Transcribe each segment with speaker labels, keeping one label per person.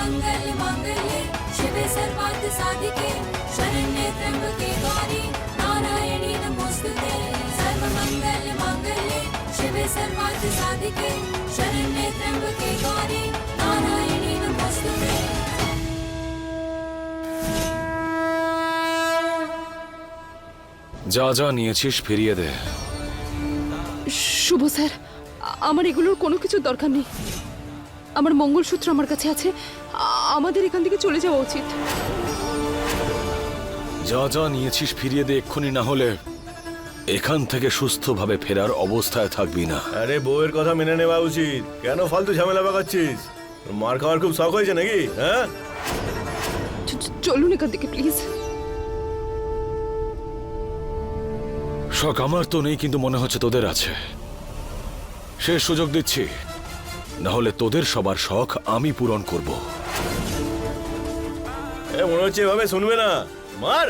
Speaker 1: मंगल मांगल्ये शिवे सर्वार्थ साधिके शरण्ये त्र्यंबके गौरी नारायणी नमोस्तुते। सर्वमंगल मांगल्ये शिवे सर्वार्थ साधिके शरण्ये त्र्यंबके गौरी नारायणी नमोस्तुते।
Speaker 2: যা যা নিয়েছিস ফিরিয়ে দে।
Speaker 3: শুভ স্যার, আমার এগুলোর কোনো কিছুর দরকার নেই। আমার মঙ্গলসূত্র আমার কাছে আছে। আমাদের এখান থেকে চলে যাওয়া উচিত।
Speaker 2: যা যা নিয়েছিস ফিরিয়ে দে এক্ষুনি, না হলে এখান থেকে সুস্থভাবে ফেরার অবস্থায় থাকবি না।
Speaker 4: আরে বউয়ের কথা মেনে নেওয়া উচিত, কেন ফালতু ঝামেলা পাকাচ্ছিস? মার খাওয়ার খুব শখ হয়েছে নাকি? হ্যাঁ,
Speaker 3: চলুন এখান থেকে প্লিজ।
Speaker 2: শখ আমার তো নেই, কিন্তু মনে হচ্ছে তোদের আছে। শেষ সুযোগ দিচ্ছি, না হলে তোদের সবার শখ আমি পূরণ করব।
Speaker 4: মনে হচ্ছে এভাবে শুনবে না। মার।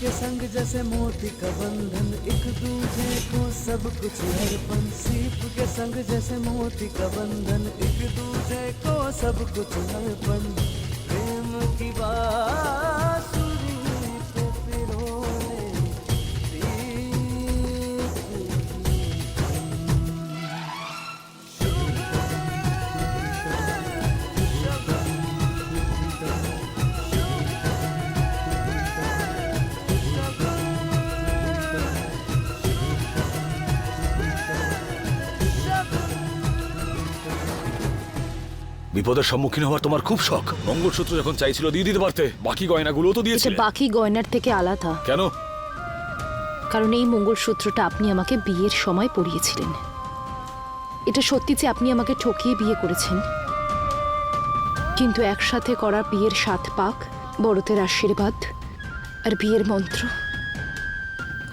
Speaker 5: के संग जैसे मोती का बंधन, एक दूजे को सब कुछ अर्पण। सीप के संग जैसे मोती का बंधन, एक दूजे को सब कुछ अर्पण। प्रेम की बांसुरी पे पिरोने दीप की
Speaker 2: বিপদের সম্মুখীন হওয়ার তোমার খুব শখ। মঙ্গলসূত্র যখন চাইছিল দিয়ে দিতে পারতে, বাকি গয়নাগুলো তো
Speaker 3: এটা
Speaker 2: দিয়েছিলে।
Speaker 3: বাকি গয়নার থেকে আলাদা,
Speaker 2: কেন?
Speaker 3: কারণ এই মঙ্গলসূত্রটা আপনি আমাকে বিয়ের সময় পরিয়েছিলেন। এটা সত্যি যে আপনি আমাকে ঠকিয়ে বিয়ে করেছেন, কিন্তু একসাথে করা বিয়ের 7 পাক, বড়দের আশীর্বাদ আর বিয়ের মন্ত্র,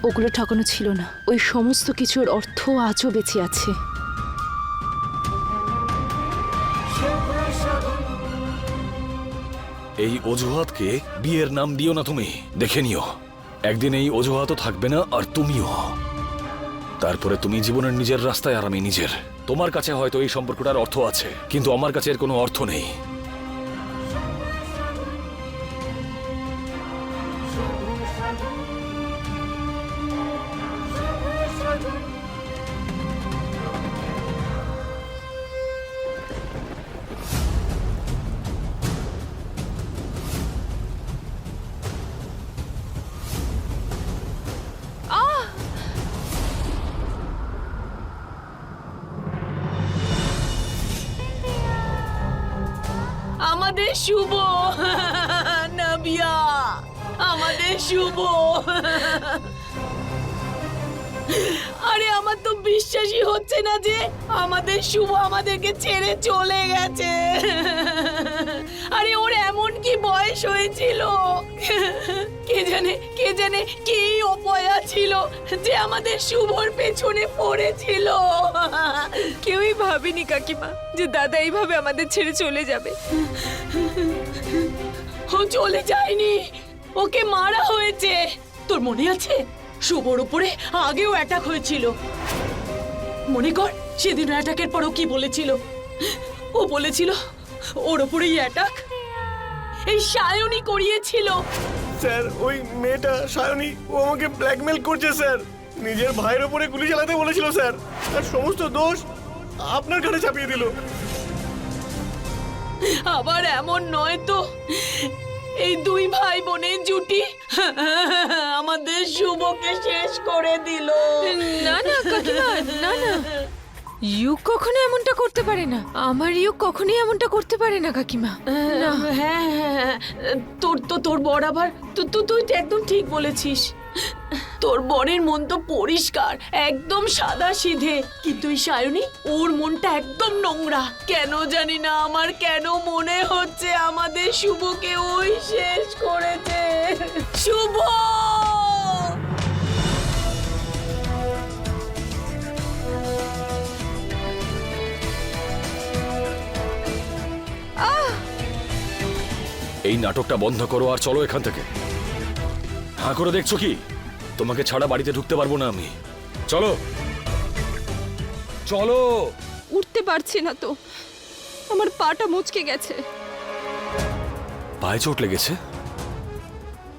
Speaker 3: ওগুলো ঠকানো ছিল না। ওই সমস্ত কিছুর অর্থ আজও বেঁচে আছে।
Speaker 2: এই অজুহাতকে বিয়ের নাম দিও না তুমি। দেখে নিও, একদিন এই অজুহাতও থাকবে না, আর তুমিও। তারপরে তুমি জীবনের নিজের রাস্তায়, আর আমি নিজের। তোমার কাছে হয়তো এই সম্পর্কটার অর্থ আছে, কিন্তু আমার কাছে এর কোনো অর্থ নেই।
Speaker 6: আমাদের শুভ নাবিয়া, আমাদের শুভ। আরে আমার তো বিশ্বাসই হচ্ছে না যে আমাদের শুভ আমাদেরকে ছেড়ে চলে গেছে। আরে ওর এমন কি বয়স হয়েছিল, কে জানে কি অপয়া ছিল যে আমাদের শুভর পেছনে পড়েছিল।
Speaker 7: কেউই ভাবেনি কাকিমা যে দাদা এইভাবে আমাদের ছেড়ে চলে যাবে।
Speaker 6: ও চলে যায়নি, ওকে মারা হয়েছে। তোর মনে আছে শুভর উপরে আগেও অ্যাটাক হয়েছিল? মনে কর সেদিন অ্যাটাকের পর ও কি বলেছিল? ও বলেছিল ওর উপরেই অ্যাটাক এই সায়নী করিয়েছিল।
Speaker 4: স্যার ওই মেয়েটা সায়নী, ও আমাকে ব্ল্যাকমেল করছে স্যার। নিজের ভাইয়ের উপরে গুলি চালাতে বলেছিল স্যার, আর সমস্ত দোষ আপনার ঘাড়ে চাপিয়ে দিল।
Speaker 6: আবার এমন নয় তো, এই দুই ভাই বোনের জুটি আমাদের শুভকে শেষ করে দিল।
Speaker 7: না না কাকিমা, না না, ইউক কখনো এমনটা করতে পারে না। আমার ইউক কখনোই এমনটা করতে পারে না কাকিমা। না,
Speaker 6: হ্যাঁ, তোর বর আবার তুই তো একদম ঠিক বলেছিস। তোর বরের মন তো পরিষ্কার, একদম সাদা সিধে, কিন্তু এই সায়নী ওর মনটা একদম নোংরা। কেন জানি না আমার কেন মনে হচ্ছে আমাদের শুভকে ওই শেষ করেছে। শুভ!
Speaker 2: এই নাটকটা বন্ধ করো আর চলো এখান থেকে। হাঁ করে দেখছো কি? তোমাকে ছাড়া বাড়িতে ঢুকতে পারবো না আমি। চলো চলো।
Speaker 3: উঠতে পারছি না তো, আমার পাটা মুচকে গেছে।
Speaker 2: পায়ে চোট লেগেছে?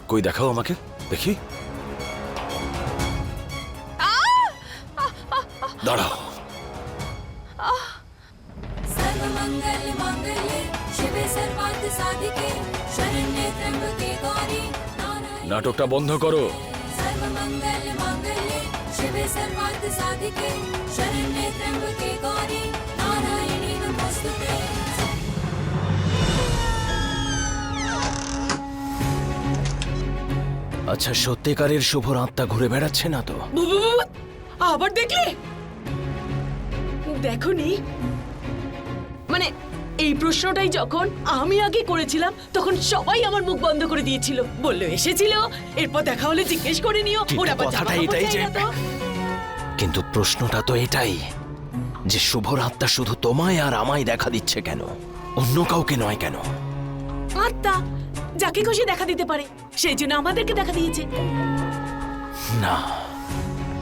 Speaker 2: কই দেখাও আমাকে দেখি। দাঁড়াও।
Speaker 1: सर्वमंगल मांगल्ये शिवे सर्वार्थ साधिके शरण्ये त्र्यंबके गौरी नारायणी
Speaker 2: নাটকটা বন্ধ করো।
Speaker 1: सर्वमंगल मांगल्ये शिवे सर्वार्थ साधिके शरण्ये त्र्यंबके गौरी नारायणी नमोस्तुते।
Speaker 8: আচ্ছা, সত্যিকারের শুভর আত্মা ঘুরে বেড়াচ্ছে না তো?
Speaker 6: আবার দেখলে? দেখোনি, মানে এই প্রশ্নটাই যখন আমি আগে করেছিলাম তখন সবাই আমার মুখ বন্ধ করে দিয়েছিল, বললো এসেছিল, এরপর দেখা হলে জিজ্ঞেস করে নিও।
Speaker 8: কিন্তু
Speaker 6: ওরা আবার
Speaker 8: কথাটা
Speaker 6: জামা কাপড়
Speaker 8: এটাই
Speaker 6: চাই
Speaker 8: যে-
Speaker 6: না তো?
Speaker 8: কিন্তু প্রশ্নটা তো এটাই যে শুভর আত্মা শুধু তোমায় আর আমায় দেখা দিচ্ছে কেন, অন্য কাউকে নয় কেন?
Speaker 6: আত্মা যাকে খুশি দেখা দিতে পারে, সেই জন্য আমাদেরকে দেখা দিয়েছে।
Speaker 8: না,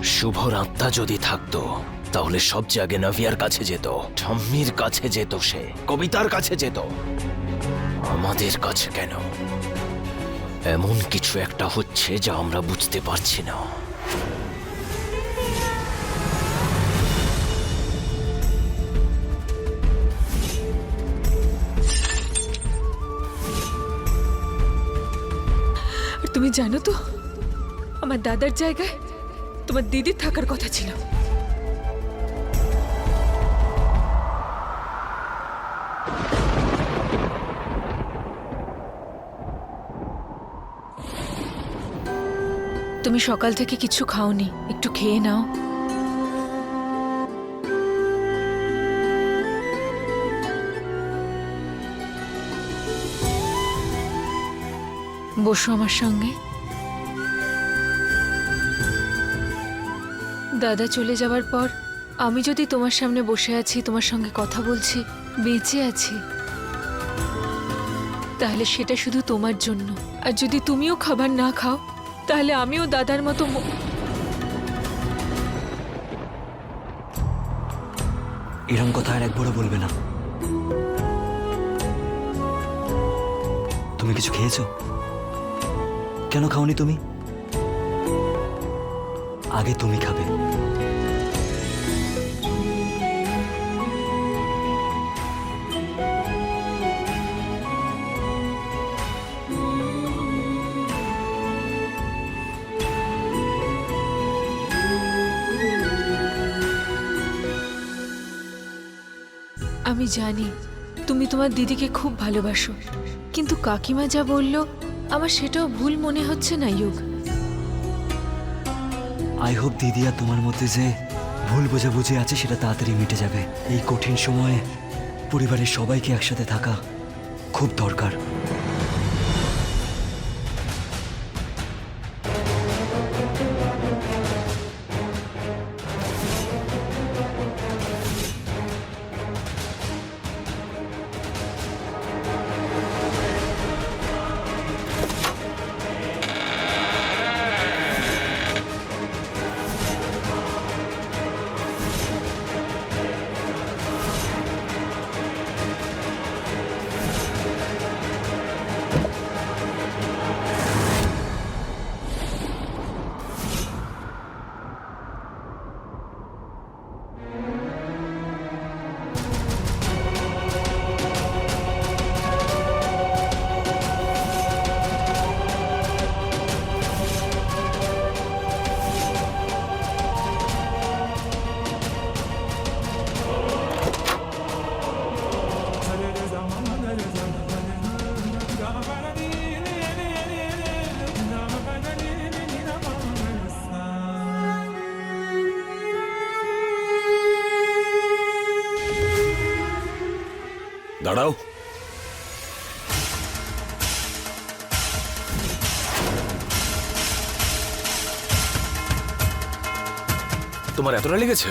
Speaker 8: শুভর আত্মা যদি থাকতো তাহলে সবচেয়ে আগে নভিয়ার কাছে যেত, ঠম্মির কাছে যেত, সে কবিতার কাছে যেত। আমাদের কাছে কেন? এমন কিছু একটা হচ্ছে যা আমরা বুঝতে পারছি না।
Speaker 7: আর তুমি জানো তো, আমার দাদার জায়গায় তোমার দিদির থাকার কথা ছিল। তুমি সকাল থেকে কিছু খাওনি, একটু খেয়ে নাও। বসো আমার সঙ্গে। দাদা চলে যাওয়ার পর আমি যদি তোমার সামনে বসে আছি, তোমার সঙ্গে কথা বলছি, বেঁচে আছি, তাহলে সেটা শুধু তোমার জন্য। আর যদি তুমিও খাবার না খাও তাহলে আমিও দাদার মতো
Speaker 9: এরম কথা আর একবারও বলবে না। তুমি কিছু খেয়েছো? কেন খাওনি তুমি? আগে তুমি খাবে।
Speaker 7: আমি জানি তুমি তোমার দিদিকে খুব ভালোবাসো, কিন্তু কাকিমা যা বলল আমার সেটাও ভুল মনে হচ্ছে না ইউক।
Speaker 9: আই হোপ দিদি আর তোমার মধ্যে যে ভুল বোঝাবুঝি আছে সেটা তাড়াতাড়ি মিটে যাবে। এই কঠিন সময়ে পরিবারের সবাইকে একসাথে থাকা খুব দরকার।
Speaker 2: দাঁড়াও। তোমার এতটা লেগেছে?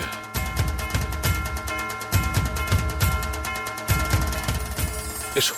Speaker 2: এসো।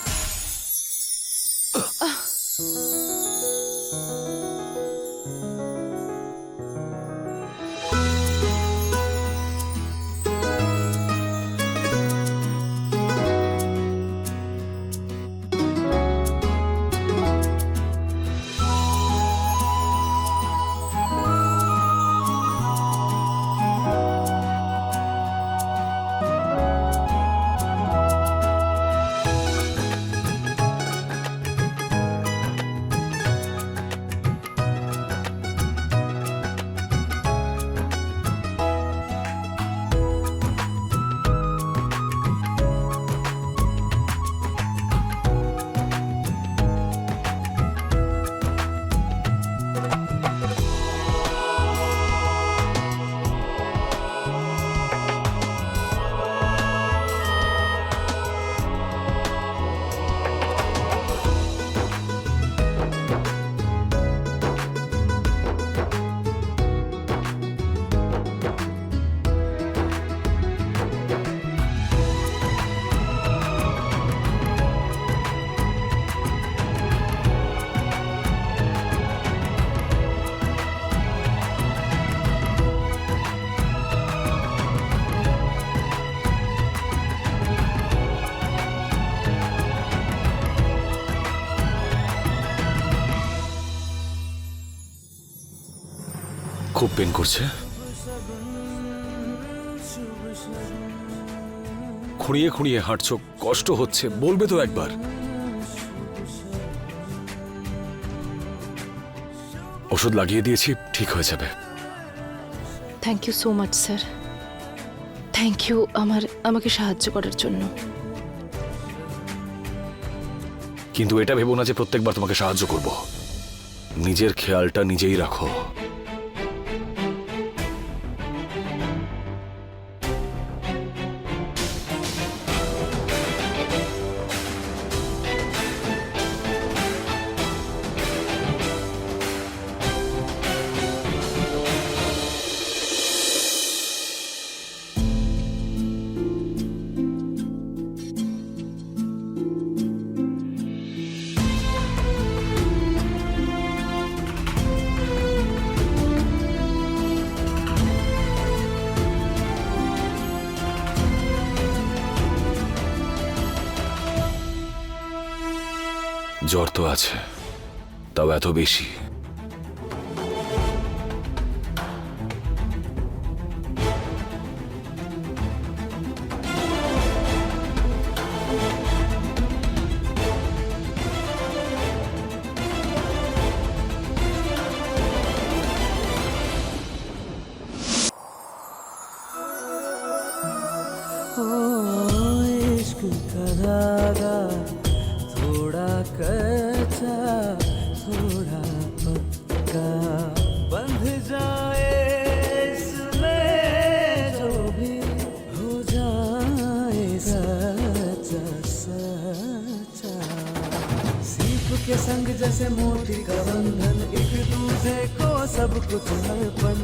Speaker 2: খুব পেন করছে? খুঁড়িয়ে খুঁড়িয়ে হাঁটছো, কষ্ট হচ্ছে, বলবে তো একবার। ওষুধ লাগিয়ে দিয়েছি, ঠিক হয়ে যাবে।
Speaker 3: Thank you so much sir. Thank you আমাকে সাহায্য করার জন্য।
Speaker 2: কিন্তু এটা ভেবো না যে প্রত্যেকবার তোমাকে সাহায্য করব। নিজের খেয়ালটা নিজেই রাখো। জ্বর তো আছে, তাও এত বেশি?
Speaker 5: इश्क का धागा थोड़ा कच्चा थोड़ा पक्का बंध जाए इसमें संग जैसे मोती का बंधन, एक दूजे को सब कुछ अर्पण,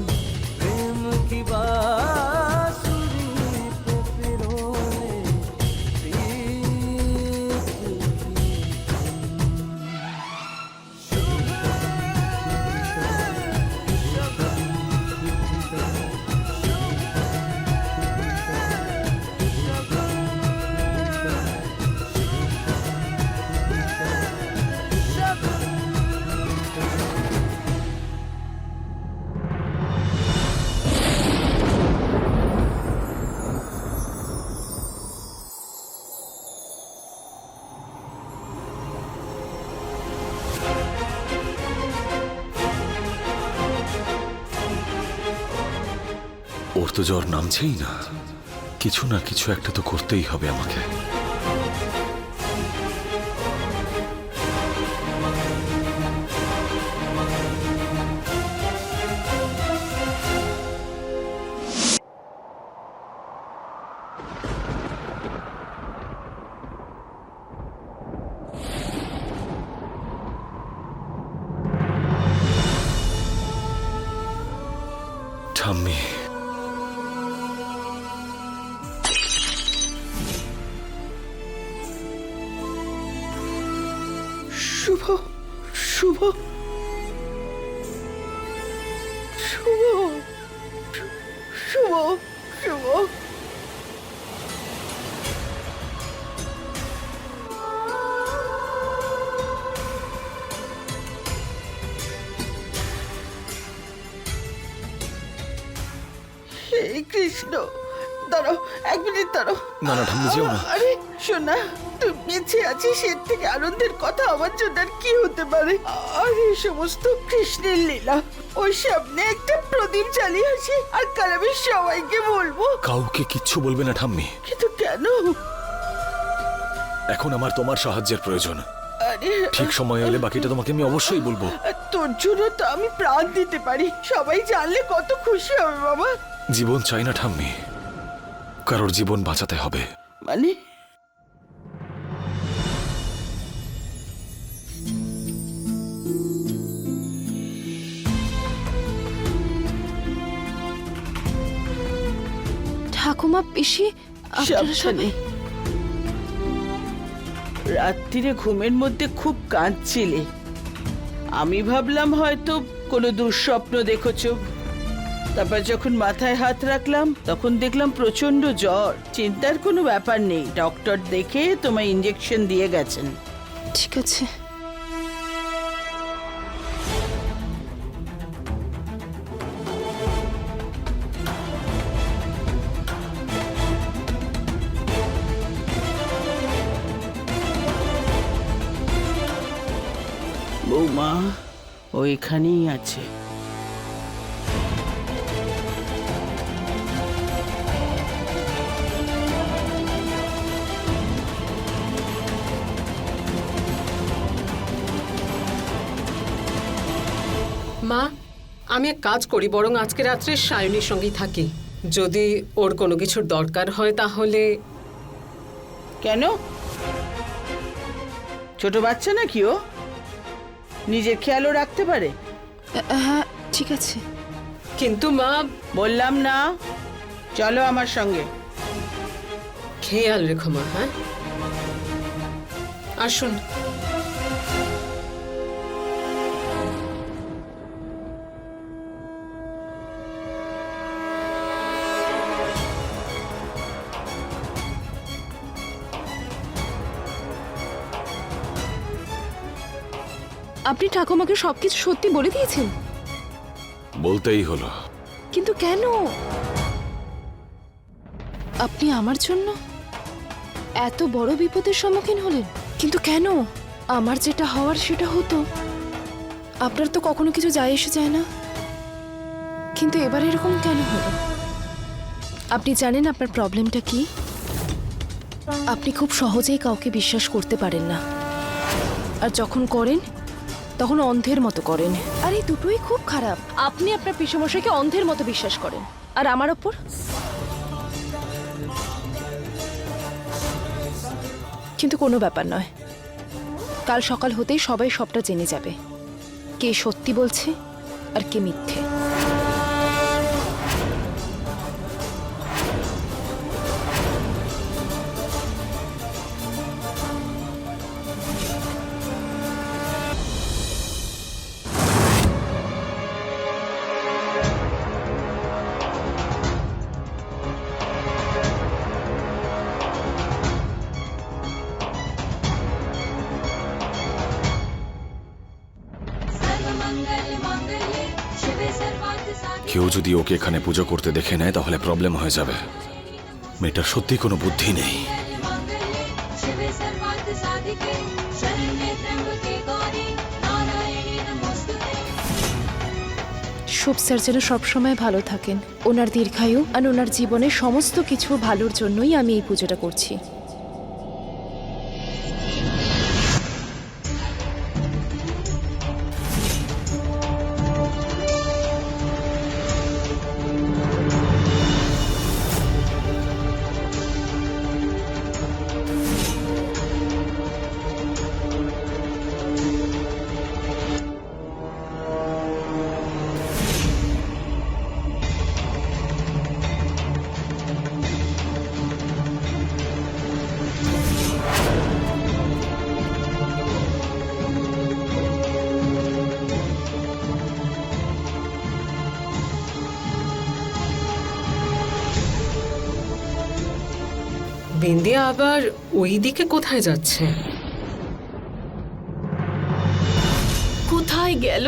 Speaker 5: प्रेम की बांसुरी पे पिरोए प्रीत की
Speaker 2: ওর তো জ্বর নামছেই না, কিছু না কিছু একটা তো করতেই হবে আমাকে। ঠাম্মি,
Speaker 10: শুভ শুভ শুভ শুভ শুভ হে কৃষ্ণ, দাঁড়াও, 1 মিনিট দাঁড়াও।
Speaker 2: না না ঠাম্মি, যেও না।
Speaker 10: আরে শোনা, তুই বেঁচে আছিস, এর থেকে আনন্দের কথা আমার জন্য আর কি হতে পারে? আর এই সমস্ত কৃষ্ণের লীলা। ওই সামনে একটা প্রদীপ জ্বালিয়ে আসি, আর কাল আমি সবাইকে বলবো।
Speaker 2: কাউকে কিচ্ছু বলবে না ঠাম্মি।
Speaker 10: কিন্তু কেন?
Speaker 2: এখন আমার তোমার সাহায্যের প্রয়োজন।
Speaker 10: আরে
Speaker 2: ঠিক সময় এলে বাকিটা তোমাকে আমি অবশ্যই বলবো।
Speaker 10: তোর জন্য তো আমি প্রাণ দিতে পারি, সবাই জানলে কত খুশি হবে বাবা।
Speaker 2: জীবন চাই না ঠাম্মি, কারোর জীবন বাঁচাতে হবে।
Speaker 10: মানে
Speaker 3: ঠাকুমা, পিসি, আপনারা
Speaker 10: সাবধানে। রাত্রিরে ঘুমের মধ্যে খুব কাঁদছিলে, আমি ভাবলাম হয়তো কোনো দুঃস্বপ্ন দেখেছো। তারপর যখন মাথায় হাত রাখলাম তখন দেখলাম প্রচন্ড জ্বর। চিন্তার কোনো ব্যাপার নেই, ডক্টর দেখে তোমায় ইঞ্জেকশন দিয়ে গেছেন।
Speaker 3: ঠিক আছে।
Speaker 10: বৌমা ও এখানেই আছে।
Speaker 11: মা, আমি এক কাজ করি, বরং আজকে রাত্রে সায়নীর সঙ্গেই থাকি। যদি ওর কোনো কিছুর দরকার হয় তাহলে।
Speaker 10: কেন? ছোট বাচ্চা নাকি ও? নিজের খেয়ালও রাখতে পারে।
Speaker 3: হ্যাঁ, ঠিক আছে।
Speaker 11: কিন্তু মা,
Speaker 10: বললাম না, চলো আমার সঙ্গে।
Speaker 11: খেয়াল রেখো মা। হ্যাঁ, আসুন।
Speaker 3: আপনি ঠাকুমাকে সবকিছু সত্যি বলে দিয়েছেন?
Speaker 2: বলতেই হলো।
Speaker 3: কিন্তু কেন? আপনি আমার জন্য এত বড় বিপদের সম্মুখীন হলেন, কিন্তু কেন? আমার যেটা হওয়ার সেটা হতো। আপনার তো কখনো কিছু যায় এসে যায় না, কিন্তু এবার এরকম কেন হলো? আপনি জানেন আপনার প্রবলেমটা কি? আপনি খুব সহজেই কাউকে বিশ্বাস করতে পারেন না, আর যখন করেন তখন অন্ধের মতো করেন। আর এই দুটোই খুব খারাপ। আপনি আপনার পিসমশাইকে অন্ধের মতো বিশ্বাস করেন, আর আমার ওপর কিন্তু কোনো ব্যাপার নয়। কাল সকাল হতেই সবাই সবটা জেনে যাবে, কে সত্যি বলছে আর কে মিথ্যে।
Speaker 1: सर्वमंगल मांगल्ये शिवे सर्वार्थ साधिके
Speaker 2: কেউ যদি ওকে এখানে পুজো করতে দেখে নেয় তাহলে প্রবলেম হয়ে যাবে। মেয়েটার সত্যি কোনো বুদ্ধি নেই।
Speaker 1: मांगल्ये शिवे सर्वार्थ साधिके शरण्ये त्र्यंबके गौरी नारायणी नमोस्तुते।
Speaker 3: শুভ স্যার যেন সবসময় ভালো থাকেন, ওনার দীর্ঘায়ু আর ওনার জীবনের সমস্ত কিছু ভালোর জন্যই আমি এই পুজোটা করছি।
Speaker 11: বিন্দিয়া আবার ওই দিকে কোথায় যাচ্ছে?
Speaker 6: কোথায় গেল?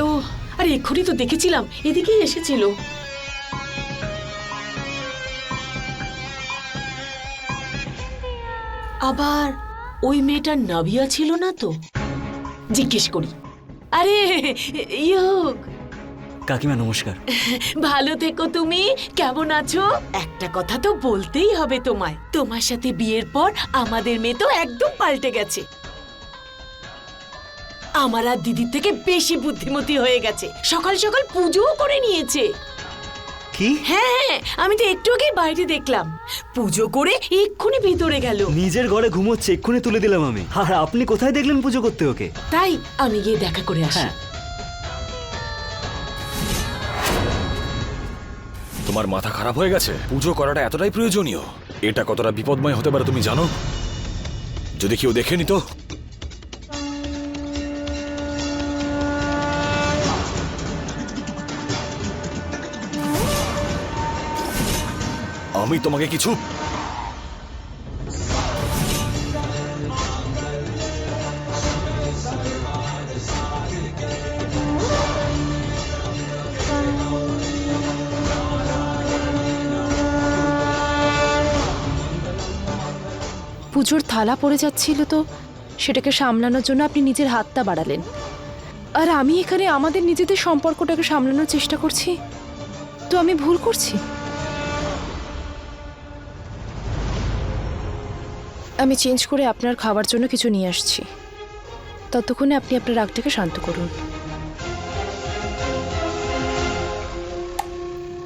Speaker 6: আরে এক্ষুনি তো দেখেছিলাম, এদিকেই এসেছিল। আবার ওই মেয়েটা নাভিয়া ছিল না তো? জিজ্ঞেস করি। আরে ইয়োগ,
Speaker 9: কাকিমা নমস্কার।
Speaker 6: ভালো থেকো তুমি। কেমন আছো? একটা কথা তো বলতেই হবে তোমায়, তোমার সাথে বিয়ের পর আমাদের মেয়ে তো একদম পাল্টে গেছে। আমার আর দিদির থেকে বেশি বুদ্ধিমতী হয়ে গেছে। সকাল সকাল পুজোও করে নিয়েছে।
Speaker 9: কি?
Speaker 6: হ্যাঁ, আমি তো একটু আগেই বাইরে দেখলাম। পুজো করে এক্ষুনি ভিতরে গেল।
Speaker 9: নিজের ঘরে ঘুমোচ্ছে, এক্ষুনি তুলে দিলাম আমি। আর আপনি কোথায় দেখলেন পুজো করতে ওকে?
Speaker 6: তাই আমি গিয়ে দেখা করে আসি।
Speaker 9: হ্যাঁ।
Speaker 2: তোমার মাথা খারাপ হয়ে গেছে? পুজো করাটা এতটাই প্রয়োজনীয়? এটা কতটা বিপদময় হতে পারে তুমি জানো? যদি কেউ দেখে নিত? আমি তোমাকে কিছু
Speaker 3: পুজোর থালা পড়ে যাচ্ছিল তো সেটাকে সামলানোর জন্য আপনি নিজের হাতটা বাড়ালেন, আর আমি এখানে আমাদের নিজেদের সম্পর্কটাকে সামলানোর চেষ্টা করছি। তো আমি ভুল করছি? আমি চেঞ্জ করে আপনার খাওয়ার জন্য কিছু নিয়ে আসছি, ততক্ষণে আপনি আপনার রাগটাকে শান্ত করুন।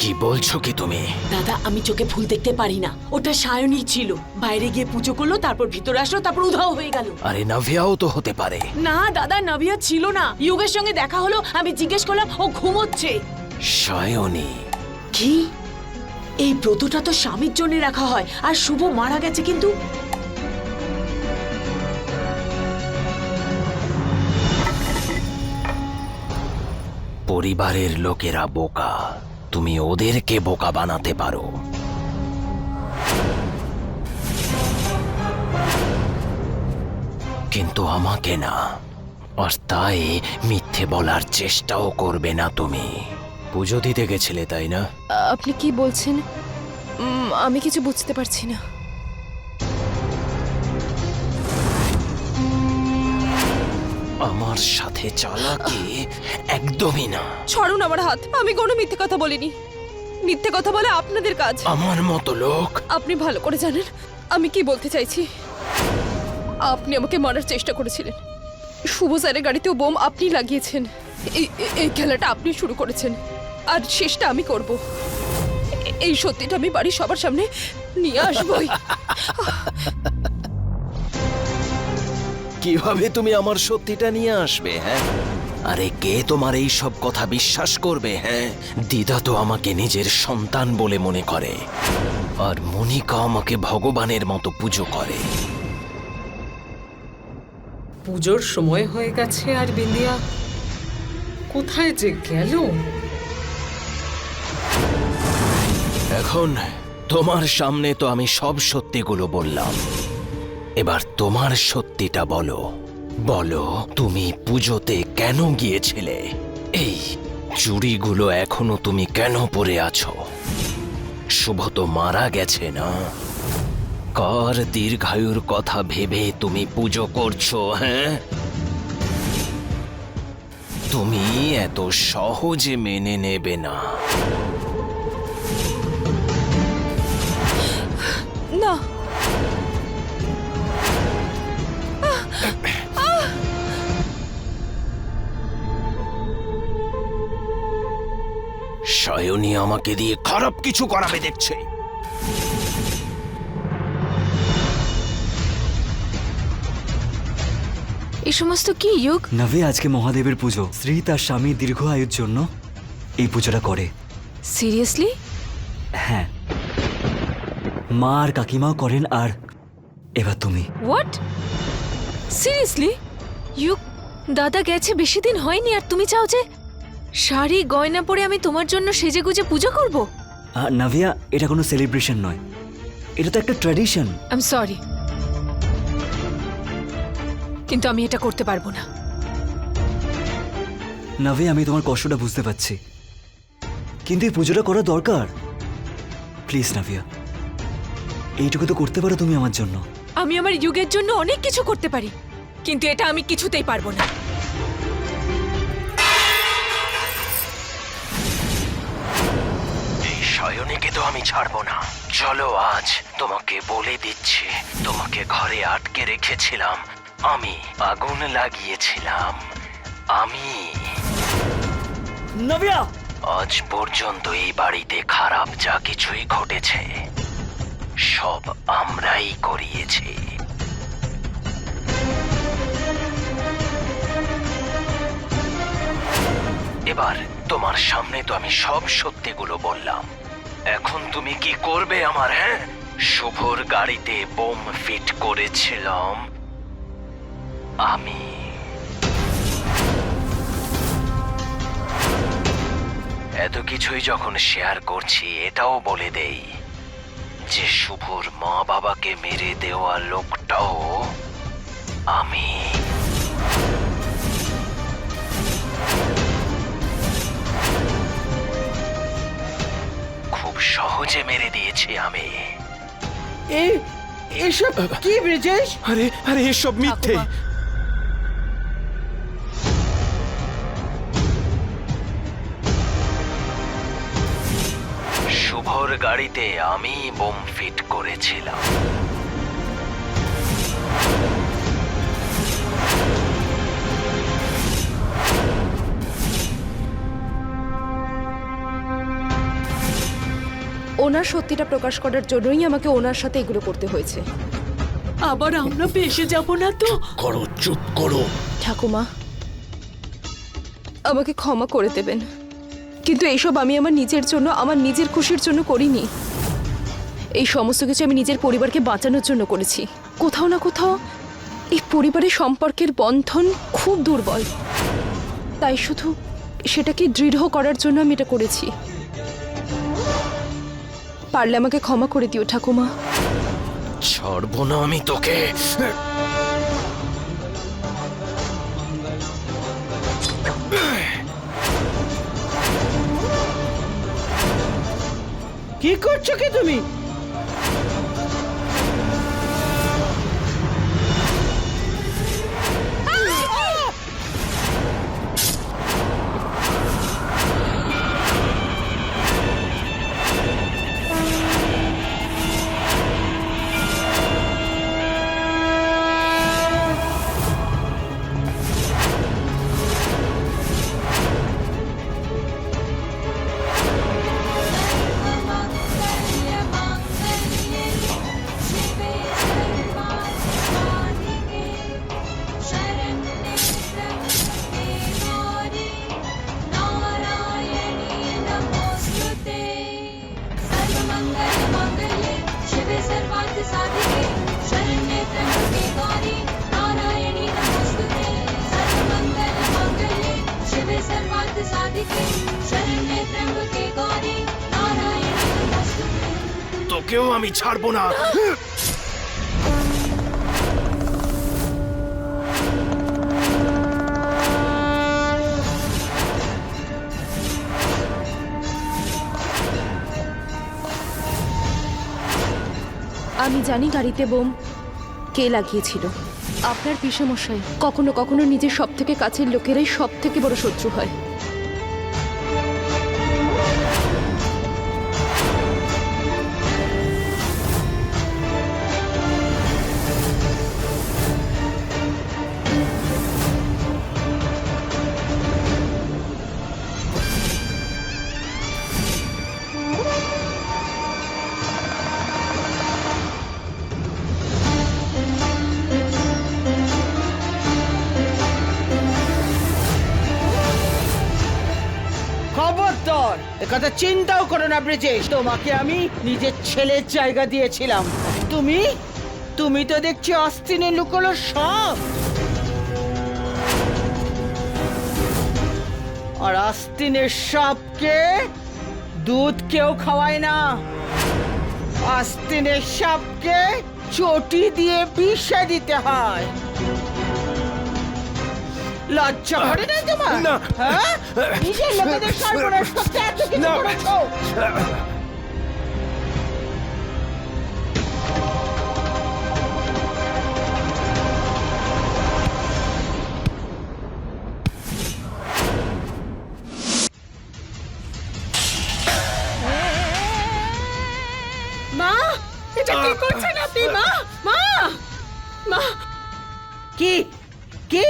Speaker 8: কি বলছো কি তুমি?
Speaker 6: দাদা, আমি চোখে ভুল দেখতে পারি না। ওটা সায়নী ছিল, বাইরে গিয়ে পুজো করলো, তারপর ভিতরে আসলো, তারপর উধাও হয়ে গেল।
Speaker 8: আরে নাভিয়াও তো হতে পারে।
Speaker 6: না দাদা, নাভিয়া ছিল না। ইয়োগের সঙ্গে দেখা হলো, আমি জিজ্ঞেস করলাম, ও ঘুমোচ্ছে।
Speaker 8: সায়নী?
Speaker 6: কি? এই ব্রতটা তো স্বামীর জন্য রাখা হয়, আর শুভ মারা গেছে কিন্তু।
Speaker 8: পরিবারের লোকেরা বোকা, তুমি ওদেরকে বোকা বানাতে পারো। কিন্তু আমাকে না। আর তাই মিথ্যে বলার চেষ্টাও করবে না তুমি। পুজো দিতে গেছিলে তাই না?
Speaker 3: আপনি কি বলছেন? আমি কিছু বুঝতে পারছি না।
Speaker 8: আমার সাথে চালাকি একদমই না।
Speaker 3: ছাড়ুন আমার হাত, আমি কোনো মিথ্যে কথা বলিনি। মিথ্যে কথা বলে আপনাদের কাজ।
Speaker 8: আমার মতো লোক?
Speaker 3: আপনি ভালো করে জানেন আমি কি বলতে চাইছি। আপনি আমাকে মারার চেষ্টা করেছিলেন, শুভ স্যারের গাড়িতেও বোম আপনি লাগিয়েছেন। এই খেলাটা আপনি শুরু করেছেন, আর শেষটা আমি করব। এই সত্যিটা আমি বাড়ির সবার সামনে নিয়ে আসবই।
Speaker 8: কিভাবে তুমি আমার সত্যিটা নিয়ে আসবে? হ্যাঁ, আরে কে তোমার এই সব কথা বিশ্বাস করবে? হ্যাঁ, দিদা তো আমাকে নিজের সন্তান বলে মনে করে, আর মনিকা আমাকে ভগবানের মতো পুজো করে।
Speaker 11: পুজোর সময় হয়ে গেছে আর বিন্দিয়া কোথায় যে গেল?
Speaker 8: এখন তোমার সামনে তো আমি সব সত্যিগুলো বললাম, এবার তোমার সত্যিটা বলো। বলো, তুমি পুজোতে কেন গিয়েছিলে? এই চুড়িগুলো এখনো তুমি কেন পরে আছো? শুভ তো মারা গেছে না? কার দীর্ঘায়ুর কথা ভেবে তুমি পুজো করছো? হ্যাঁ, তুমি এত সহজে মেনে নেবে না।
Speaker 3: না,
Speaker 8: সায়নী আমাকে দিয়ে খারাপ কিছু করাবে দেখছে।
Speaker 7: এই সমস্ত কি যুগ?
Speaker 9: নভে আজকে মহাদেবের পুজো। শ্রী তার স্বামী দীর্ঘ আয়ুর জন্য এই পুজোটা করে।
Speaker 7: সিরিয়াসলি?
Speaker 9: হ্যাঁ, মা আর কাকিমাও করেন, আর এবার তুমি।
Speaker 7: হোয়াট? সিরিয়াসলি? যুগ, দাদা গেছে বেশি দিন হয়নি আর তুমি চাও যে শাড়ি গয়না পরে আমি তোমার জন্য সেজেগুজে পুজো করব?
Speaker 9: নাভিয়া, এটা কোনো সেলিব্রেশন নয়, এটা তো একটা ট্র্যাডিশন।
Speaker 7: আই এম সরি, কিন্তু আমি এটা করতে পারবো না।
Speaker 9: নাভে, আমি তোমার কষ্টটা বুঝতে পারছি, কিন্তু এই পুজোটা করা দরকার। প্লিজ নাভিয়া, এইটুকু তো করতে পারো তুমি আমার জন্য।
Speaker 7: আমি আমার যুগের জন্য অনেক কিছু করতে পারি, কিন্তু এটা আমি কিছুতেই পারবো না।
Speaker 8: এই সায়নীকে তো আমি ছাড়বো না। চলো, আজ তোমাকে বলে দিচ্ছি, তোমাকে ঘরে আটকে রেখেছিলাম আমি, আগুন লাগিয়েছিলাম আমি।
Speaker 9: নাভিয়া,
Speaker 8: আজ পর্যন্ত এই বাড়িতে খারাপ যা কিছুই ঘটেছে সব আমরাই করিয়েছি। এবার তোমার সামনে তো আমি সব সত্যিগুলো বললাম, এখন তুমি কি করবে আমার? হ্যাঁ, শুভর গাড়িতে বোম ফিট করেছিলাম আমি। এত কিছুই যখন শেয়ার করছি, এটাও বলে দেই যে শুভর মা বাবাকে মেরে দেওয়া লোকটাও আমি। খুব সহজে মেরে দিয়েছি আমি।
Speaker 10: এসব কি ব্রিজেশ?
Speaker 4: আরে আরে, এসব মিথ্যে।
Speaker 8: শুভর গাড়িতে আমি বোম ফিট করেছিলাম।
Speaker 3: ওনার সত্যিটা প্রকাশ করার জন্যই আমাকে ওনার সাথে এগুলো করতে হয়েছে।
Speaker 6: আবার আমরা বেঁচে যাব না তো?
Speaker 2: করো, চুপ করো।
Speaker 3: ঠাকুমা, আমাকে ক্ষমা করে দেবেন, কিন্তু এইসব আমি আমার নিজের জন্য, আমার নিজের খুশির জন্য করিনি। এই সমস্ত কিছু আমি নিজের পরিবারকে বাঁচানোর জন্য করেছি। কোথাও না কোথাও এই পরিবারের সম্পর্কের বন্ধন খুব দুর্বল, তাই শুধু সেটাকে দৃঢ় করার জন্য আমি এটা করেছি। পারলে আমাকে ক্ষমা করে দিও ঠাকুমা।
Speaker 8: ছাড়বো না আমি তোকে।
Speaker 10: কি করছো কি তুমি?
Speaker 1: सर्वमंगल मांगल्ये शिवे सर्वार्थ साधिके शरण्ये त्र्यंबके गौरी नारायणी नमोस्तुते सर्वमंगल मांगल्ये शिवे सर्वार्थ साधिके शरण्ये त्र्यंबके गौरी नारायणी नमोस्तुते।
Speaker 8: তোকেও আমি ছাড়বো না।
Speaker 3: আমি জানি গাড়িতে বোম কে লাগিয়েছিল। আপনার পিসেমশাই। কখনো কখনো নিজের সব থেকে কাছের লোকেরাই সব থেকে বড় শত্রু হয়।
Speaker 10: খবরদার একথা চিন্তাও করো না ব্রিজেশ, তোমাকে আমি নিজের ছেলের জায়গা দিয়েছিলাম। তুমি তুমি তো দেখছি আস্তিনে লুকোলো সব। আর আস্তিনের সাপকে দুধ কেউ খাওয়ায় না, আস্তিনের সাপকে চটি দিয়ে বিষে দিতে হয়। লজ্জা করে না তোমার? হ্যাঁ, নিজের লোকেদের সর্বনাশ করতে এত কিছু করেছো।
Speaker 6: মা, এটা কি করছেন আপনি? মা, মা, মা।
Speaker 10: কি কি?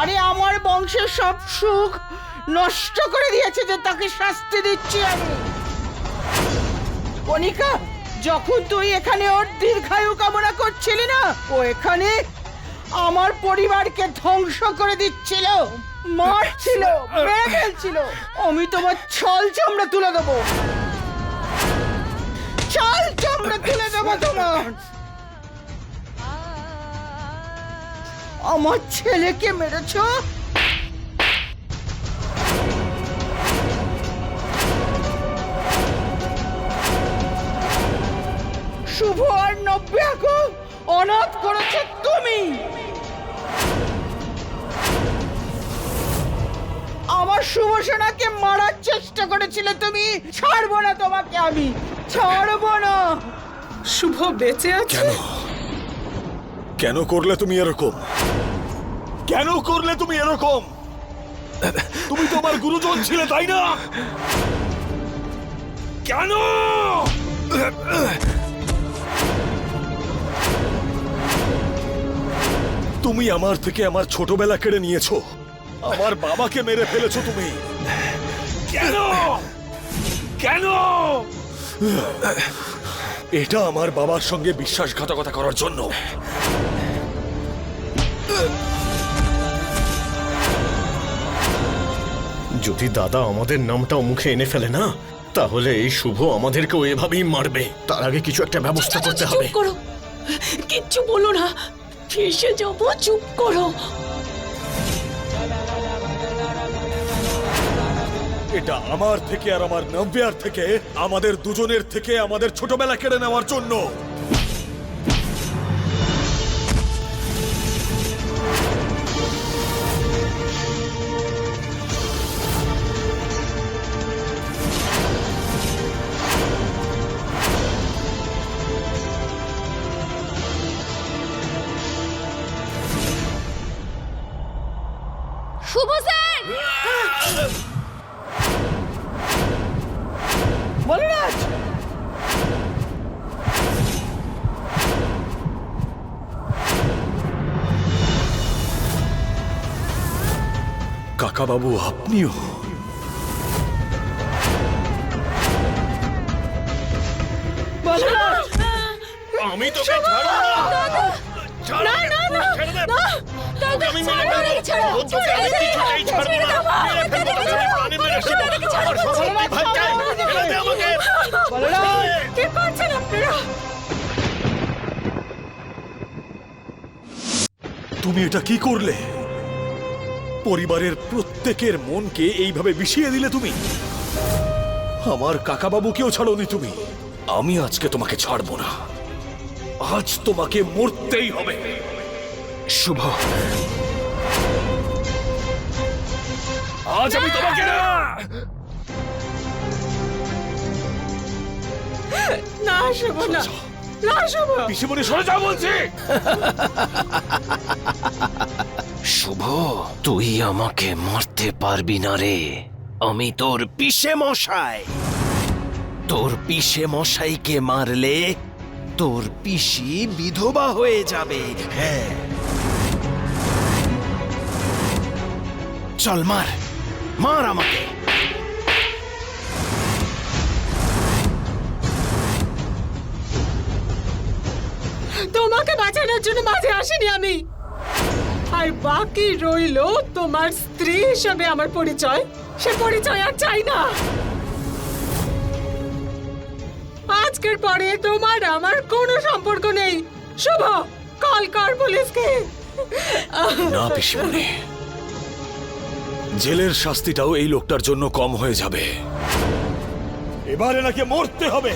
Speaker 10: আরে আমার বংশের সব সুখ নষ্ট করে দিয়েছে যে তাকে শাস্তি দিচ্ছি আমি। কণিকা, যখন তুই এখানে ওর দীর্ঘায়ু কামনা করছিলি না, ও এখানে আমার পরিবারকে ধ্বংস করে দিচ্ছিল, মারছিল, মেরে ফেলছিল। আমি তোমার ছল চামড়া তুলে দেবো, ছল চামড়া তুলে দেবো তোমার। আমার ছেলেকে মেরেছ? শুভ আর নব্যাকে অনাথ করেছে তুমি। আমার শুভসেনাকে মারার চেষ্টা করেছিলে তুমি। ছাড়বো না তোমাকে, আমি ছাড়বো না।
Speaker 11: শুভ বেঁচে আছে?
Speaker 2: কেন করলে তুমি এরকম? কেন করলে তুমি এরকম? তুমি তো আমার গুরুজন ছিলে, তাই না? কেন? তুমি আমার থেকে আমার ছোটবেলা কেড়ে নিয়েছো, আমার বাবাকে মেরে ফেলেছো তুমি। কেন? কেন? এটা আমার বাবার সঙ্গে বিশ্বাসঘাতকতা করার জন্য।
Speaker 4: যদি দাদা আমাদের নামটাও মুখে এনে ফেলে না, তাহলে এই শুভ আমাদেরকেও এভাবেই মারবে। তার আগে কিছু একটা ব্যবস্থা করতে হবে।
Speaker 6: চুপ করো, কিচ্ছু বলো না, ফেসে যাবো। চুপ করো।
Speaker 2: এটা আমার থেকে আর আমার নব্যার থেকে, আমাদের দুজনের থেকে আমাদের ছোটবেলা কেড়ে নেওয়ার জন্য।
Speaker 3: শুভ স্যার!
Speaker 10: বলরাজ,
Speaker 2: কাকা বাবু, আপনিও?
Speaker 10: বলরাজ,
Speaker 4: আমি তোকে ছাড়বো না।
Speaker 2: ছাড়
Speaker 6: না না না
Speaker 2: ছেড়ে দে।
Speaker 6: না দাদা
Speaker 2: আমি মেরে
Speaker 6: ছাড়ো,
Speaker 2: ফেলবো।
Speaker 6: ছাড়ো,
Speaker 2: তোকে আমি কিছুতেই ছাড়বো না। মেরে ফেলবো তোকে, আমি প্রাণে মেরে ফেলবো। আমার সম্পত্তি ভাগ চাই। ছেড়ে দে আমাকে।
Speaker 6: কি করছেন আপনারা?
Speaker 2: তুমি এটা কি করলে? পরিবারের প্রত্যেকের মনকে এইভাবে বিষিয়ে দিলে তুমি। আমার কাকাবাবুকেও ছাড়োনি তুমি। আমি আজকে তোমাকে ছাড়বো না। আজ তোমাকে মরতেই হবে।
Speaker 8: শুভ,
Speaker 2: আজ আমি তোমাকে না।
Speaker 6: না শুভ না, না শুভ।
Speaker 2: পিসিমণি সরে যাও বলছি।
Speaker 8: শুভ, তুই আমাকে মারতে পারবি না রে। আমি তোর পিসে মশাই। তোর পিসে মশাইকে মারলে তোর পিসি বিধবা হয়ে যাবে। হ্যাঁ, চল মার, মার আমাকে।
Speaker 6: তোমাকে বাঁচানোর জন্য মাঝে আসিনি আমি। আর বাকি রইলো তোমার স্ত্রী হিসেবে আমার পরিচয়। সে পরিচয় আর চাই না। আজকের পরে তোমার আমার কোনো সম্পর্ক নেই। শুভ, কল কর পুলিশকে।
Speaker 2: না পিসিমণি, জেলের শাস্তিটাও এই লোকটার জন্য কম হয়ে যাবে। এবারে নাকি মরতে হবে।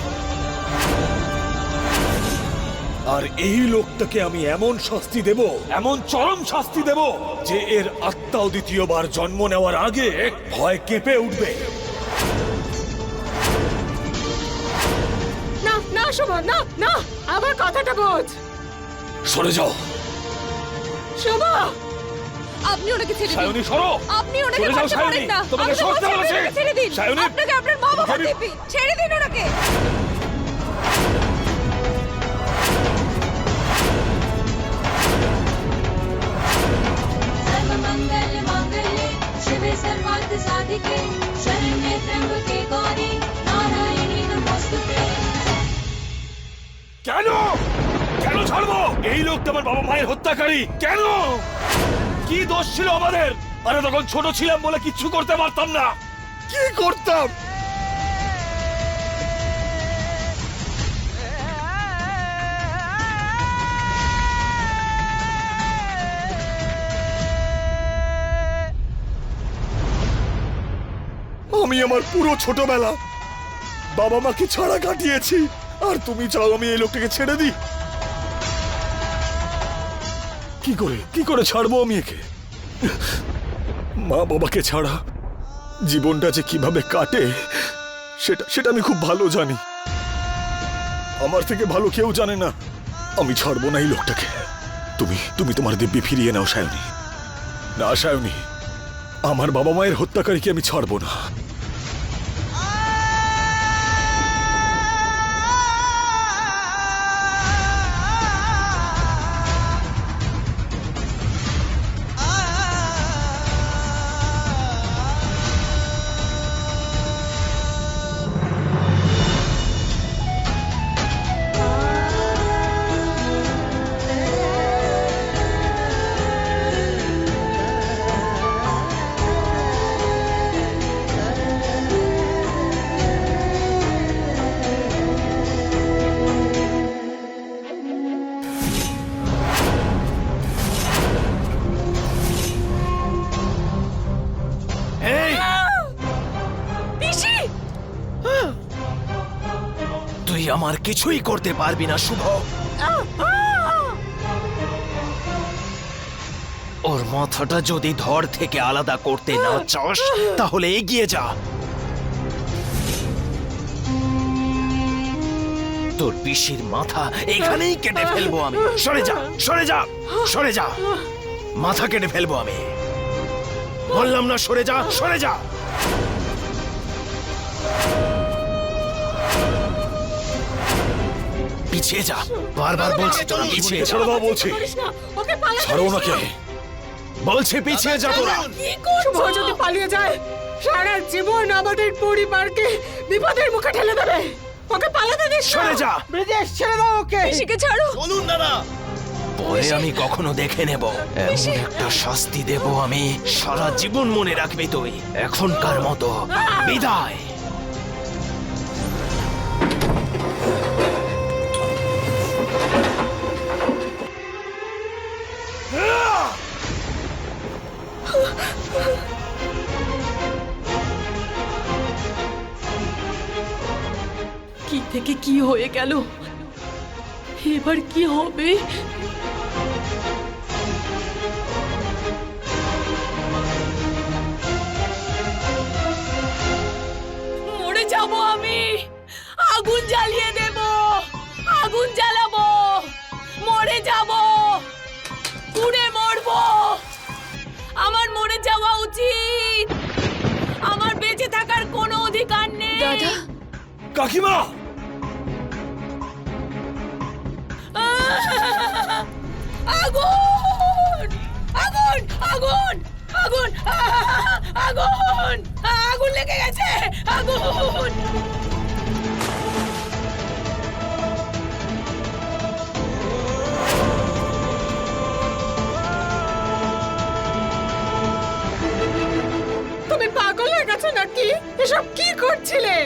Speaker 2: আর এই লোকটাকে আমি এমন শাস্তি দেব, এমন চরম শাস্তি দেব, যে এর আত্মাও দ্বিতীয়বার জন্ম নেওয়ার আগে ভয় কেঁপে উঠবে।
Speaker 6: না না শুভ, না না, আমার কথাটা বোঝ।
Speaker 2: সরে যাও।
Speaker 6: শুভ,
Speaker 7: আপনি ওনাকে ছেড়ে দিন।
Speaker 2: সায়নী সরো।
Speaker 7: আপনি ওনাকে
Speaker 2: চলে যাও,
Speaker 7: মারতে
Speaker 2: সায়নী।
Speaker 7: পারেন না।
Speaker 2: তোমাকে
Speaker 7: আমি তো
Speaker 2: সরতে
Speaker 7: বলছি,
Speaker 2: বলেছি।
Speaker 7: ওনাকে ছেড়ে দিন।
Speaker 2: সায়নী,
Speaker 7: আপনাকে আপনার মা বাবা
Speaker 2: তোমাকে আমি-
Speaker 7: দিবি। ছেড়ে দিন ওনাকে।
Speaker 1: सर्वमंगल मांगल्ये शिवे सर्वार्थ साधिके शरण्ये त्र्यंबके गौरी नारायणी नमोस्तुते।
Speaker 2: কেন কেন ছাড়বো? এই লোকটা আমার বাবা মায়ের হত্যাকারী। কেন? কি দোষ ছিল আমাদের? আরে তখন ছোট ছিলাম বলে কিচ্ছু করতে পারতাম না। কি করতাম? আমি আমার পুরো ছোটবেলা বাবা মাকে ছাড়া কাটিয়েছি, আর তুমি চাও আমি এই লোকটাকে ছেড়ে দিই? কি করে ছাড়বো আমি একে? মা বাবাকে ছাড়া জীবনটা যে কিভাবে কাটে সেটা আমি খুব ভালো জানি। আমার থেকে ভালো কেউ জানে না। আমি ছাড়বো না এই লোকটাকে। তুমি তোমার দিব্যি ফিরিয়ে নাও সায়নী। না সায়নী, আমার বাবা মায়ের হত্যাকারীকে আমি ছাড়বো না।
Speaker 7: পিসি,
Speaker 8: তুই আমার কিছুই করতে পারবি না শুভ। ওর মাথাটা যদি ধড় থেকে আলাদা করতে না চাস তাহলে এগিয়ে যা। তোর পিসির মাথা এখানেই কেটে ফেলবো আমি। সরে যা, সরে যা, সরে যা। মাথা কেটে ফেলবো আমি। বললাম না সরে যা, সরে যা। পিছিয়ে যা, বারবার বলছি তোরা পিছিয়ে যা।
Speaker 2: ছেড়ে দাও বলছি।
Speaker 6: করিস না, ওকে পালাতে
Speaker 2: ছাড়ো
Speaker 6: দিস না।
Speaker 2: ওনাকে।
Speaker 8: বলছি পিছিয়ে যা তোরা।
Speaker 6: শুভ যদি পালিয়ে যায় সারা জীবন আমাদের পরিবারকে বিপদের মুখে ঠেলে দেবে। ওকে পালাতে দিস না।
Speaker 8: সরে যা।
Speaker 10: ব্রিজেশ ছেড়ে দাও ওকে।
Speaker 7: পিসিকে ছাড়ো।
Speaker 8: চলুন দাদা। পরে আমি কখনো দেখে নেব। এমন একটা শাস্তি দেব আমি, সারা জীবন মনে রাখবি তুই। এখনকার মতো বিদায়।
Speaker 6: কি থেকে কি হয়ে গেল, এবার কি হবে? মরে যাব আমি, আগুন জ্বালিয়ে দেব, আগুন জ্বালাবো, মরে যাব, পুড়ে মরবো। আমার মরে যাওয়া উচিত, আমার বেঁচে থাকার কোনো অধিকার নেই।
Speaker 3: দাদা,
Speaker 2: কাকিমা!
Speaker 6: আগুন, আগুন, আগুন, আগুন, আগুন, আগুন লেগে গেছে, আগুন।
Speaker 11: তুমি পাগল হয়ে গেছো নাকি? এসব কি করছিলে?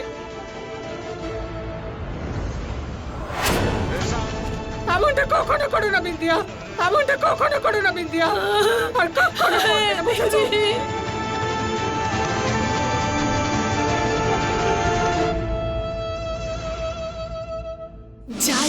Speaker 11: এমনটা কখনো করো না বিন্দিয়া, এমনটা কখনো করো না বিন্দিয়া, আর কখনো করবে না, বুঝেছো?
Speaker 6: যাই